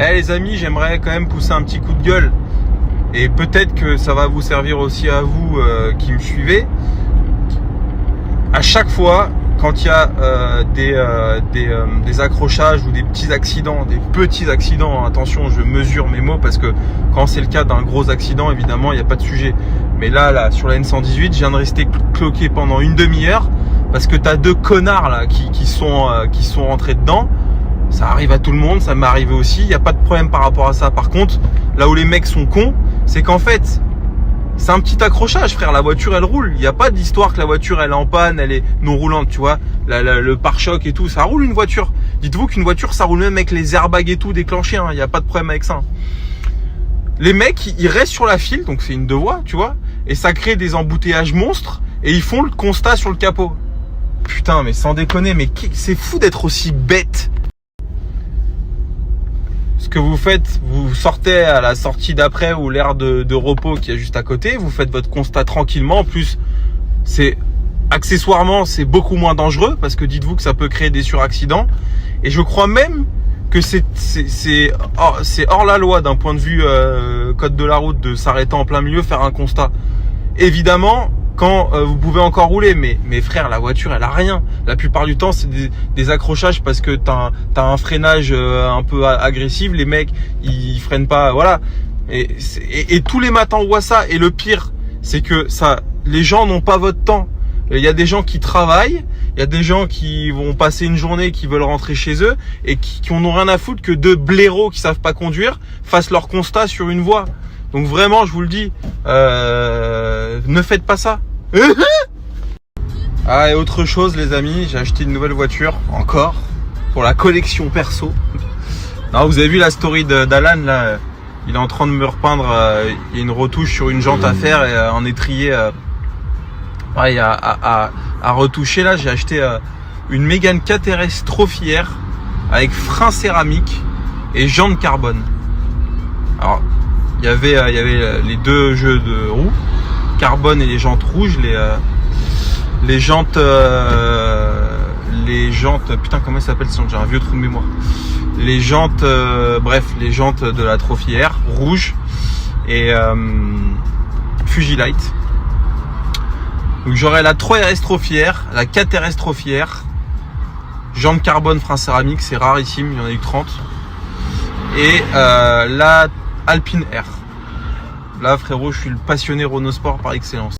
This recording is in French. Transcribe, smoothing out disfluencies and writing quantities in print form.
Eh les amis, j'aimerais quand même pousser un petit coup de gueule. Et peut-être que ça va vous servir aussi à vous qui me suivez. À chaque fois, quand il y a des accrochages ou des petits accidents, attention, je mesure mes mots parce que quand c'est le cas d'un gros accident, évidemment, il n'y a pas de sujet. Mais là, sur la N118, je viens de rester cloqué pendant une demi-heure parce que t'as deux connards là qui sont rentrés dedans. Ça arrive à tout le monde, ça m'est arrivé aussi, il n'y a pas de problème par rapport à ça. Par contre, là où les mecs sont cons, c'est qu'en fait, c'est un petit accrochage, frère. La voiture, elle roule. Il n'y a pas d'histoire que la voiture, elle est en panne, elle est non roulante, tu vois. Le pare-choc et tout, ça roule une voiture. Dites-vous qu'une voiture, ça roule même avec les airbags et tout déclenchés. Il n'y a pas de problème avec ça. Les mecs, ils restent sur la file, donc c'est une deux voies, tu vois. Et ça crée des embouteillages monstres. Et ils font le constat sur le capot. Putain, mais sans déconner, mais c'est fou d'être aussi bête. Ce que vous faites, vous sortez à la sortie d'après ou l'aire de repos qui est juste à côté, vous faites votre constat tranquillement. En plus, accessoirement, c'est beaucoup moins dangereux parce que dites-vous que ça peut créer des suraccidents. Et je crois même que c'est hors la loi d'un point de vue code de la route de s'arrêter en plein milieu, faire un constat. Évidemment, quand vous pouvez encore rouler, mais frère, la voiture, elle a rien. La plupart du temps, c'est des accrochages parce que t'as un freinage un peu agressif. Les mecs, ils freinent pas, voilà. Et tous les matins, on voit ça. Et le pire, c'est que les gens n'ont pas votre temps. Il y a des gens qui travaillent, il y a des gens qui vont passer une journée, qui veulent rentrer chez eux et qui n'ont rien à foutre que deux blaireaux qui savent pas conduire fassent leur constat sur une voie. Donc vraiment, je vous le dis, ne faites pas ça. Ah, et autre chose les amis, j'ai acheté une nouvelle voiture, encore, pour la collection perso. Non, vous avez vu la story d'Alan là, il est en train de me repeindre, il y a une retouche sur une jante à faire et un étrier à retoucher. Là, j'ai acheté une Mégane 4RS Trophy R avec frein céramique et jantes carbone. Alors, il y avait les deux jeux de roues, carbone et les jantes rouges, les jantes, putain comment ça s'appelle, j'ai un vieux trou de mémoire. Les jantes, les jantes de la Trophy R, rouge et Fujilite. Donc j'aurai la 3RS Trophy R, la 4RS Trophy R, jantes carbone, frein céramique, c'est rarissime, il y en a eu 30. Et la Alpine R. Là frérot, je suis le passionné Renault Sport par excellence.